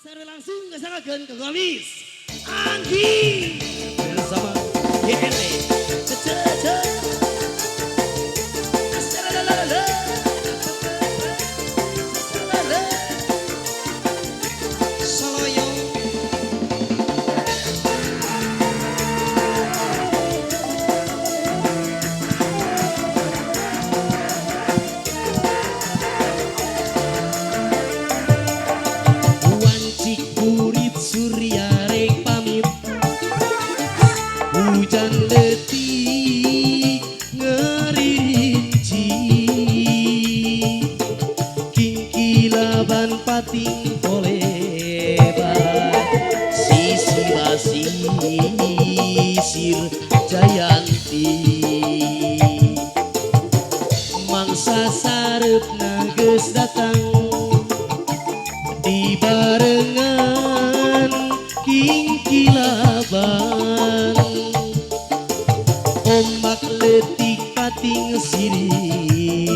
Secara langsung kesangakeun ke Gomis Anggi bersama YNE Cece hujan letih ngerinci kingkilaban pating polebat sisi basi sir jayanti mangsa sarepna geus datang di barengan kingkilaban ombak letik pating siriwi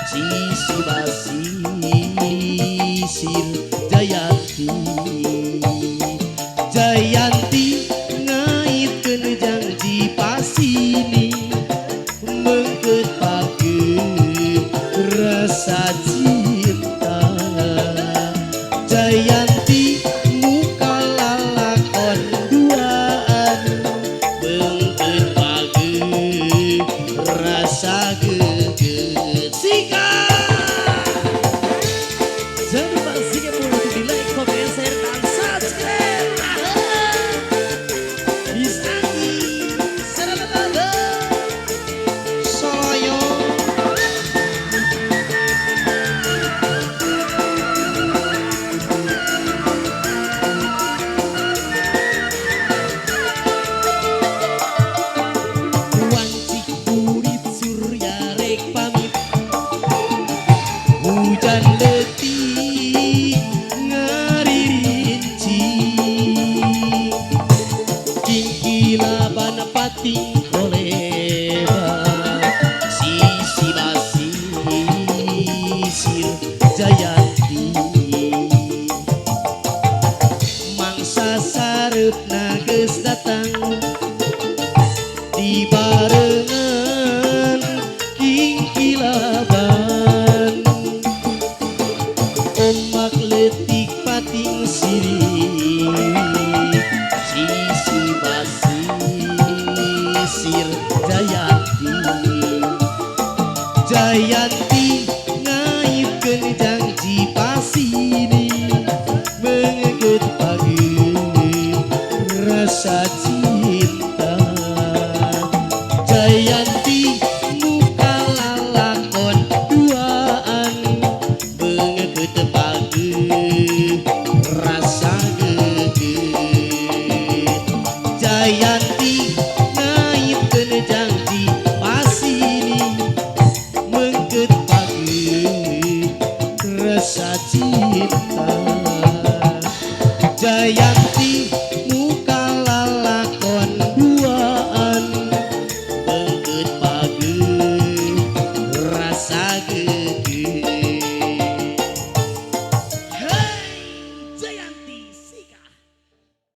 sisi basi sir jayanti jayanti ngaitkeun janji pasini mengkeut pakeun rasa cinta jayanti muka lalakon duaan mengkeut pakeun rasa geget sikat jangan lupa sikat mulu di like, comment, share, dan subscribe bisa serada Soloyo wancik kurit surya rek pamit hujan letih ngaririnci kingkilaban pating kolebat sisi basi sir jayanti mangsa sarepna geus datang di barengan kingkilaban ombak letik pating siriwi